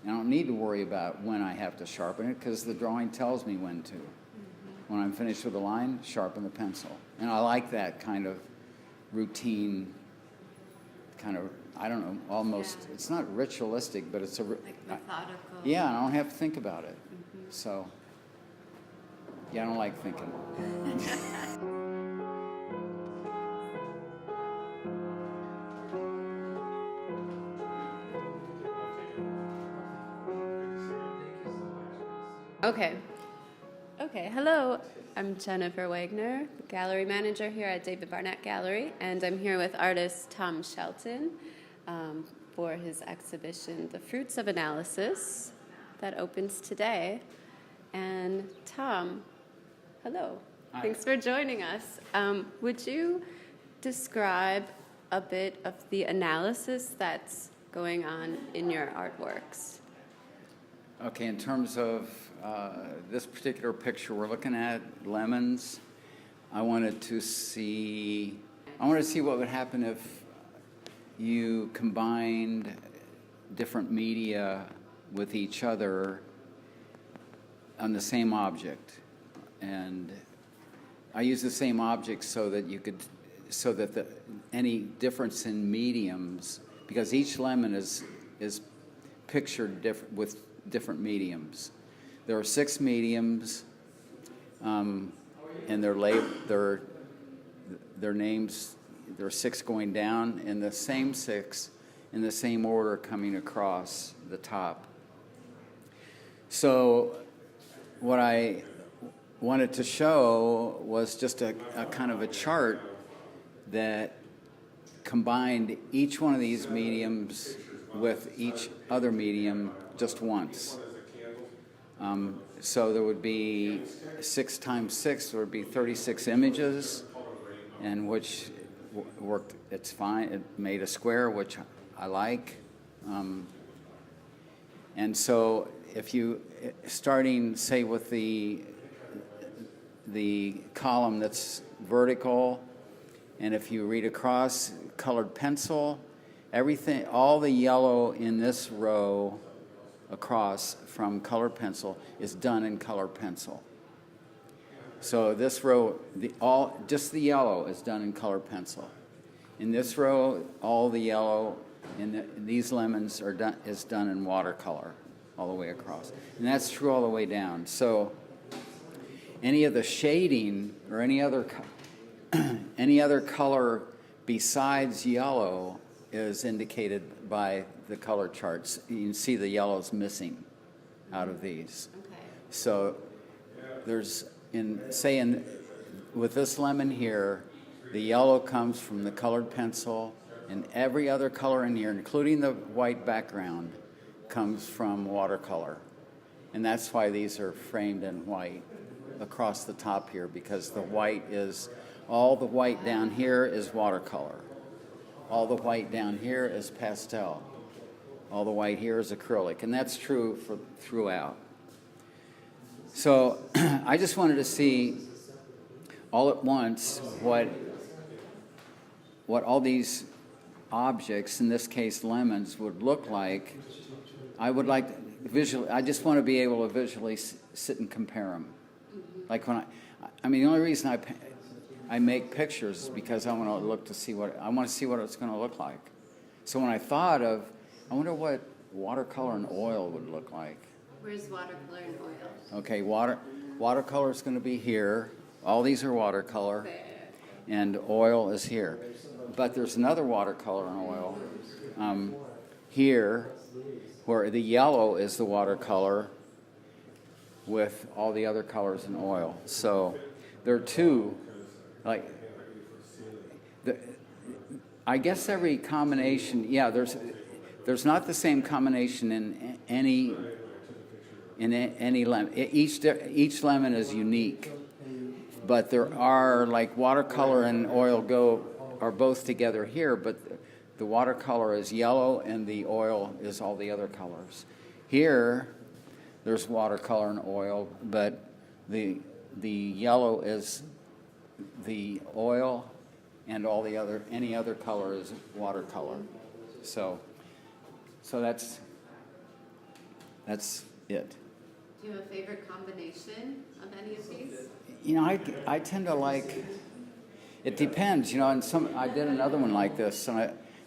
And I don't need to worry about when I have to sharpen it because the drawing tells me when to. When I'm finished with the line, sharpen the pencil. And I like that kind of routine, kind of, I don't know, almost, it's not ritualistic, but it's like methodical. Yeah, I don't have to think about it. So, yeah, I don't like thinking. Okay, hello. I'm Jennifer Wagner, gallery manager here at David Barnett Gallery, and I'm here with artist Tom Shelton for his exhibition, The Fruits of Analysis, that opens today. And Tom, hello. Hi. Thanks for joining us. Would you describe a bit of the analysis that's going on in your artworks? Okay, in terms of this particular picture, we're looking at lemons. I wanted to see what would happen if you combined different media with each other on the same object. And I use the same object so that any difference in mediums, because each lemon is pictured with different mediums. There are 6 mediums, and their names. There are 6 going down, and the same 6 in the same order coming across the top. So, what I wanted to show was just a kind of a chart that combined each one of these mediums with each other medium just once. So there would be 6 times 6, there would be 36 images, and which worked, it's fine. It made a square, which I like. And so if you, starting, say, with the column that's vertical, and if you read across, colored pencil, everything, all the yellow in this row across from colored pencil is done in colored pencil. So this row, just the yellow is done in colored pencil. In this row, all the yellow in these lemons is done in watercolor all the way across. And that's true all the way down. So any of the shading or any other color besides yellow is indicated by the color charts. You can see the yellow's missing out of these. Okay. So there's, with this lemon here, the yellow comes from the colored pencil, and every other color in here, including the white background, comes from watercolor. And that's why these are framed in white across the top here, because the white is, all the white down here is watercolor. All the white down here is pastel. All the white here is acrylic, and that's true throughout. So I just wanted to see all at once what all these objects, in this case lemons, would look like. I just want to be able to visually sit and compare them. Like when the only reason I make pictures is because I want to see what it's going to look like. So when I thought of, I wonder what watercolor and oil would look like. Where's watercolor and oil? Okay, watercolor is going to be here. All these are watercolor, There. and oil is here. But there's another watercolor and oil here, where the yellow is the watercolor with all the other colors in oil. So there are 2. I guess every combination, there's not the same combination in any lemon. Each lemon is unique, but there are, like, watercolor and oil are both together here, but the watercolor is yellow and the oil is all the other colors. Here, there's watercolor and oil, but the yellow is the oil, and any other color is watercolor. So that's That's it. Do you have a favorite combination of any of these? You know, I tend to like, it depends, you know, and I did another one like this,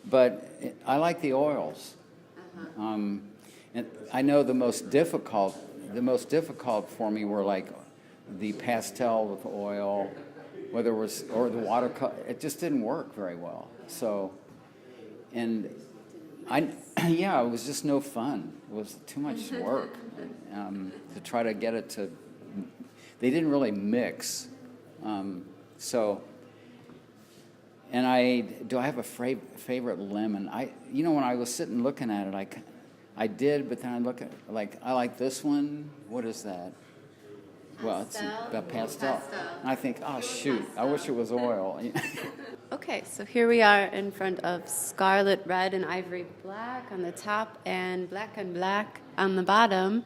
but I like the oils. And I know the most difficult for me were like the pastel with oil, whether it was, or the watercolor. It just didn't work very well. So, and yeah, it was just no fun. It was too much work to try to get it to. They didn't really mix. So, and do I have a favorite lemon? You know, when I was sitting looking at it, I did, but then I look at I like this one. What is that? Well, it's a pastel. And I think, oh shoot, I wish it was oil. Okay, so here we are in front of scarlet red and ivory black on the top and black on the bottom.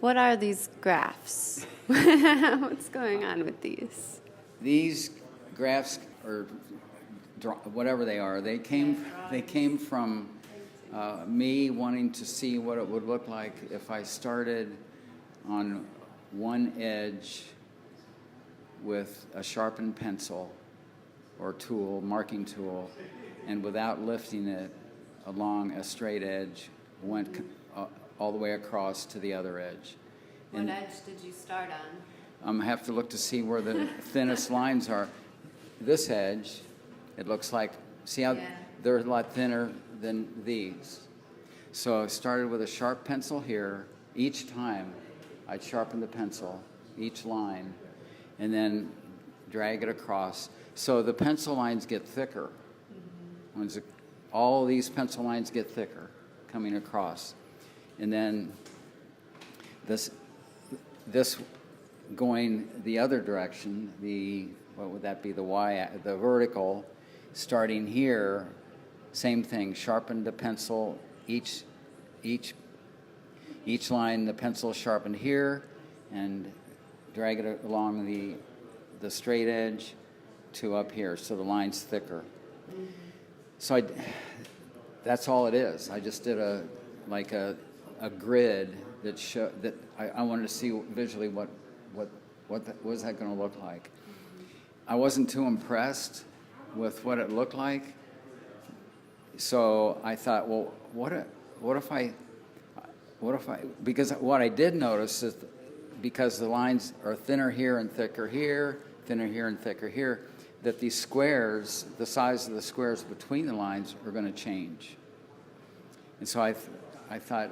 What are these graphs? What's going on with these? These graphs, or whatever they are, they came from me wanting to see what it would look like if I started on one edge with a sharpened pencil or tool, marking tool, and without lifting it along a straight edge, went all the way across to the other edge. What edge did you start on? I have to look to see where the thinnest lines are. This edge, it looks like, see how they're a lot thinner than these. So I started with a sharp pencil here. Each time I'd sharpen the pencil, each line, and then drag it across. So the pencil lines get thicker. All these pencil lines get thicker coming across. And then this going the other direction, what would that be, the vertical, starting here, same thing, sharpen the pencil, each line, the pencil sharpened here, and drag it along the straight edge to up here, so the line's thicker. So that's all it is. I just did a grid that I wanted to see visually what was that going to look like. I wasn't too impressed with what it looked like, so I thought, well, what if I because what I did notice is because the lines are thinner here and thicker here, thinner here and thicker here, that these squares, the size of the squares between the lines are going to change. And so I thought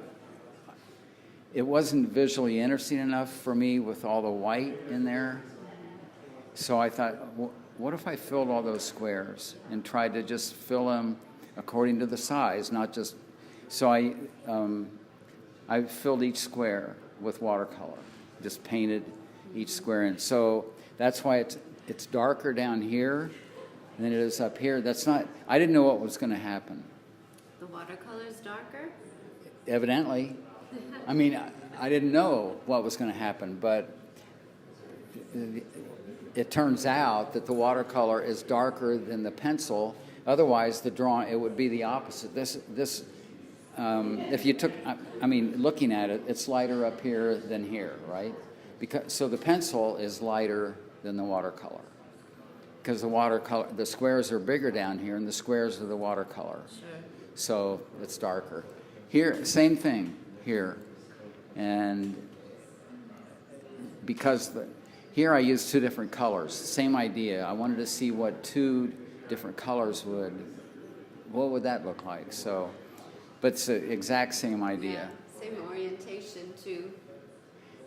it wasn't visually interesting enough for me with all the white in there. So I thought, well, what if I filled all those squares and tried to just fill them according to the size, not just. So I filled each square with watercolor, just painted each square in. So that's why it's darker down here than it is up here. I didn't know what was going to happen. The watercolor is darker? Evidently. I mean, I didn't know what was going to happen, but it turns out that the watercolor is darker than the pencil. Otherwise, it would be the opposite. If you took, looking at it, it's lighter up here than here, right? So the pencil is lighter than the watercolor. Because the squares are bigger down here, and the squares are the watercolor. Sure. So it's darker. Here, same thing here. And because here I used two different colors, same idea. I wanted to see what two different colors what would that look like? So, but it's the exact same idea. Yeah, same orientation too.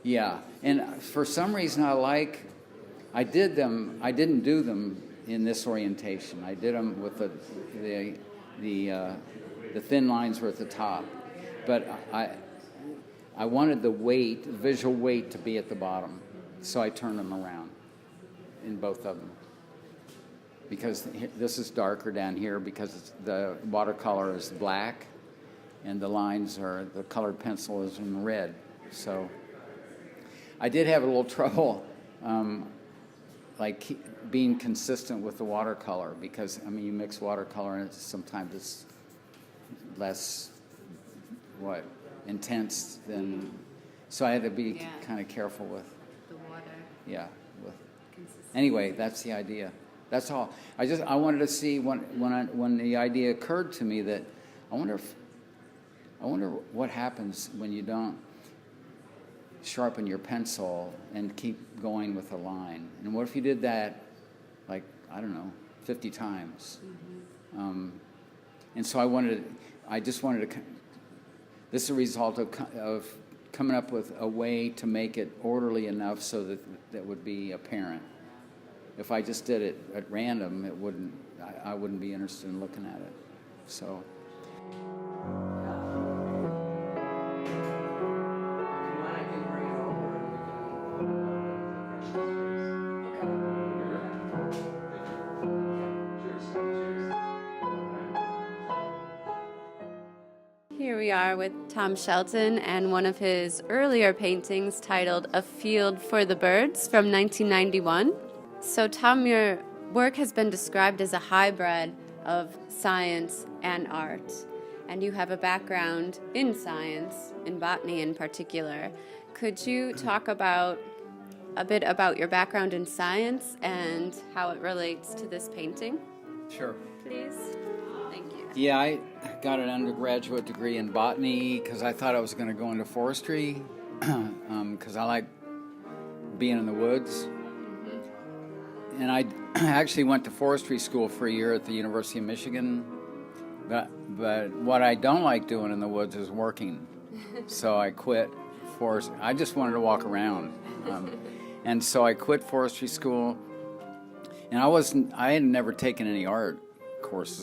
Yeah, and for some reason I didn't do them in this orientation. I did them with the thin lines were at the top, but I wanted the visual weight to be at the bottom, so I turned them around in both of them. Because this is darker down here because the watercolor is black, and the colored pencil is in red. So I did have a little trouble being consistent with the watercolor because, you mix watercolor and sometimes it's less, intense than. So I had to be Yeah. kind of careful with. The water Yeah. With. consistency. Anyway, that's the idea. That's all. I wanted to see when the idea occurred to me that I wonder what happens when you don't sharpen your pencil and keep going with a line. And what if you did that, like, I don't know, 50 times? And so I just wanted to. This is a result of coming up with a way to make it orderly enough so that would be apparent. If I just did it at random, it wouldn't. I wouldn't be interested in looking at it. So. Here we are with Tom Shelton and one of his earlier paintings titled A Field for the Birds from 1991. So Tom, your work has been described as a hybrid of science and art, and you have a background in science, in botany in particular. Could you talk a bit about your background in science and how it relates to this painting, Sure. please? Thank you. Yeah, I got an undergraduate degree in botany because I thought I was going to go into forestry because I like being in the woods. And I actually went to forestry school for a year at the University of Michigan. But what I don't like doing in the woods is working. So I quit forestry. I just wanted to walk around. And so I quit forestry school. And I had never taken any art courses.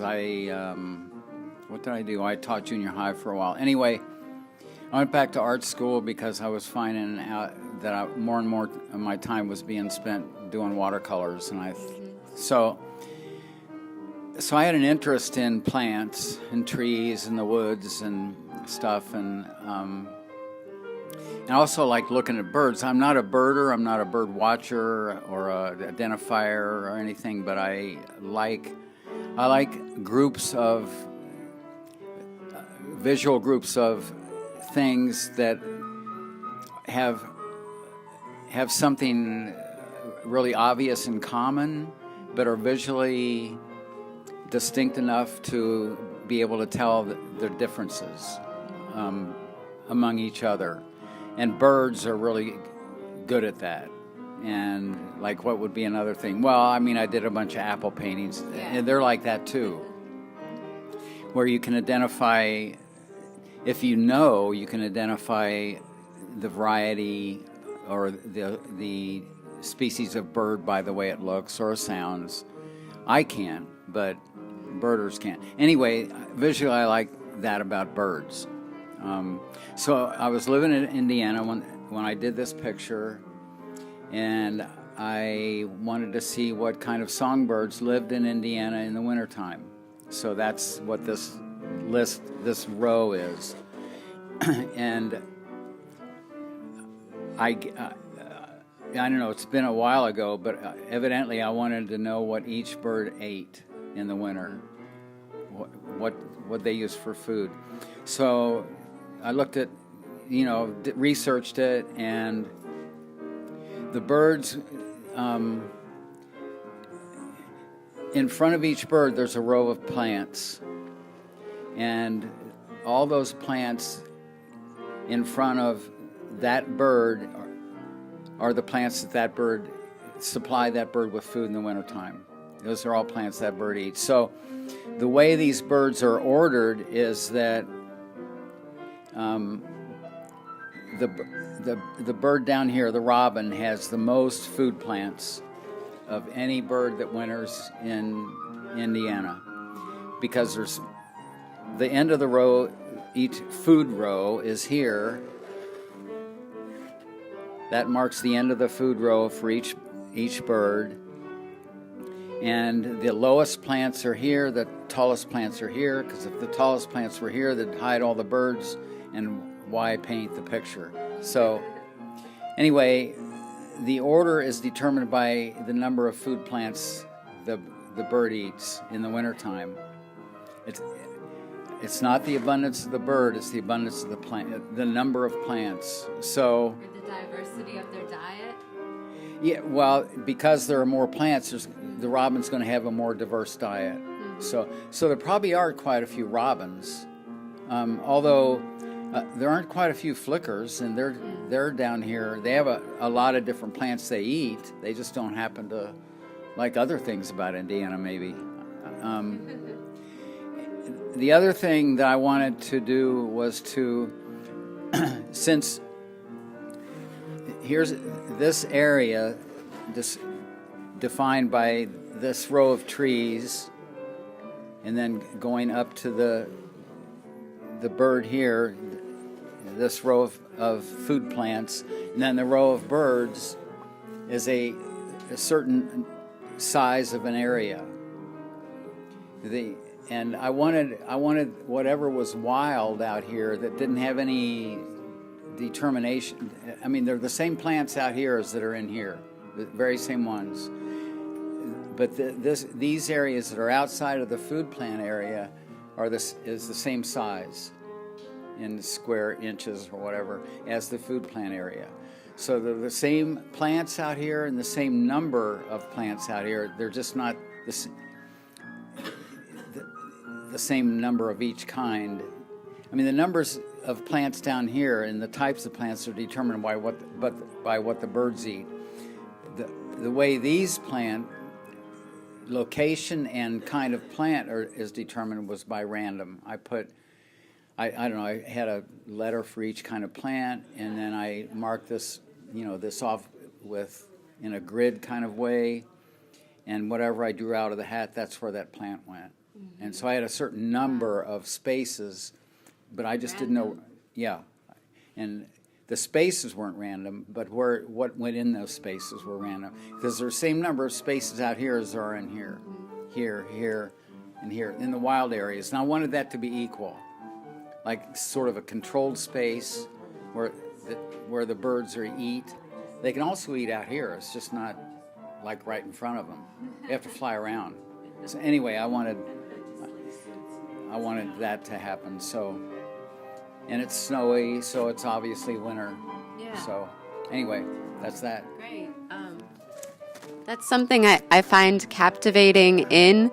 What did I do? I taught junior high for a while. Anyway, I went back to art school because I was finding out that more and more of my time was being spent doing watercolors, and so I had an interest in plants and trees and the woods and stuff, and I also like looking at birds. I'm not a birder. I'm not a bird watcher or a identifier or anything, but I like groups of visual groups of things that have something really obvious in common, but are visually distinct enough to be able to tell the differences among each other. And birds are really good at that. And like, what would be another thing? Well, I mean, I did a bunch of apple paintings, and they're like that too, where you can identify, if you know, you can identify the variety or the species of bird by the way it looks or sounds. I can't, but birders can't. Anyway, visually I like that about birds. So I was living in Indiana when I did this picture, and I wanted to see what kind of songbirds lived in Indiana in the wintertime. So that's what this row is. And I don't know, it's been a while ago, but evidently I wanted to know what each bird ate in the winter, what they used for food. So I looked at, researched it, and the birds, in front of each bird there's a row of plants, and all those plants in front of that bird are the plants that bird supply that bird with food in the wintertime. Those are all plants that bird eats. So the way these birds are ordered is that the bird down here, the robin, has the most food plants of any bird that winters in Indiana, because there's the end of the row, each food row is here. That marks the end of the food row for each bird. And the lowest plants are here, the tallest plants are here, because if the tallest plants were here, they'd hide all the birds, and why paint the picture? So anyway, the order is determined by the number of food plants the bird eats in the wintertime. it's not the abundance of the bird, it's the abundance of the plant, the number of plants. So, Or the diversity of their diet? yeah, well, because there are more plants, the robin's going to have a more diverse diet. So there probably are quite a few robins, although there aren't quite a few flickers, and they're down here. They have a lot of different plants they eat. They just don't happen to like other things about Indiana, maybe. The other thing that I wanted to do was to, since here's this area defined by this row of trees, and then going up to the bird here, this row of food plants, and then the row of birds is a certain size of an area. And I wanted whatever was wild out here that didn't have any determination. I mean, they're the same plants out here as that are in here, the very same ones. But these areas that are outside of the food plant area is the same size in square inches or whatever as the food plant area. So they're the same plants out here and the same number of plants out here. They're just not the same number of each kind. I mean, the numbers of plants down here and the types of plants are determined by what the birds eat. The way these plant location and kind of plant is determined was by random. I don't know, I had a letter for each kind of plant, and then I marked this off in a grid kind of way, and whatever I drew out of the hat, that's where that plant went. Mm-hmm. And so I had a certain number of spaces, but I just didn't know, and the spaces weren't random, but what went in those spaces were random, because there's the same number of spaces out here as there are in here, here, and here, in the wild areas. And I wanted that to be equal, like sort of a controlled space where the birds eat. They can also eat out here. It's just not like right in front of them. They have to fly around. So anyway, I wanted that to happen. So. And it's snowy, so it's obviously winter. Yeah. So, anyway, that's that. Great. That's something I find captivating in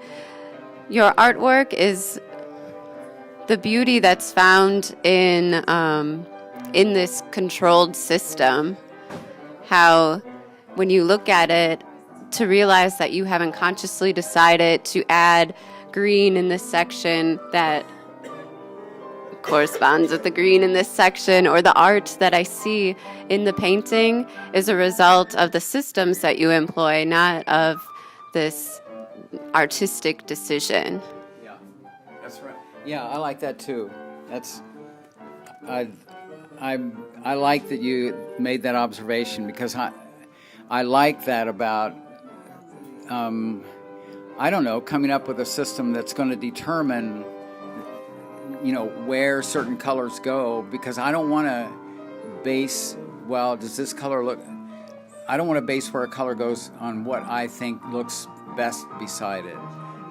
your artwork is the beauty that's found in this controlled system. How, when you look at it, to realize that you haven't consciously decided to add green in this section that corresponds with the green in this section, or the art that I see in the painting is a result of the systems that you employ, not of this artistic decision. Yeah, that's right. Yeah, I like that too. I like that you made that observation, because I like that about I don't know, coming up with a system that's going to determine where certain colors go, because I don't want to base, does this color look, I don't want to base where a color goes on what I think looks best beside it.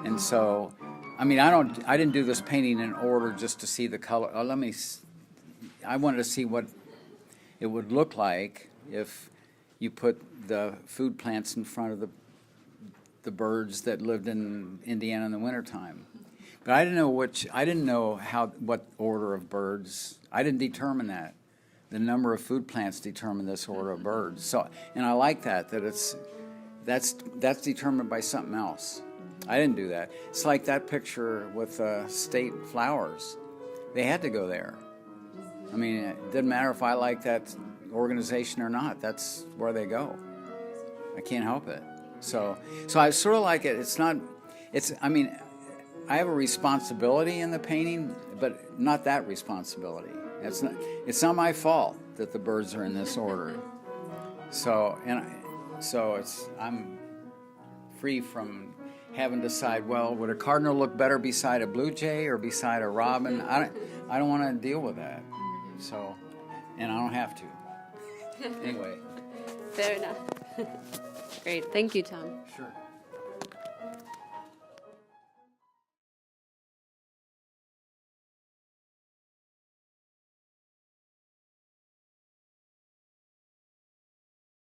And so, I mean, I didn't do this painting in order just to see the color. I wanted to see what it would look like if you put the food plants in front of the birds that lived in Indiana in the wintertime. But I didn't know what order of birds. I didn't determine that. The number of food plants determine this order of birds. So, and I like that that's determined by something else. I didn't do that. It's like that picture with state flowers. They had to go there. I mean, it didn't matter if I like that organization or not. That's where they go. I can't help it. So I sort of like it. I have a responsibility in the painting, but not that responsibility. It's not my fault that the birds are in this order. So I'm free from having to decide, would a cardinal look better beside a blue jay or beside a robin? I don't want to deal with that. So, and I don't have to. Anyway. Fair enough. Great. Thank you, Tom. Sure.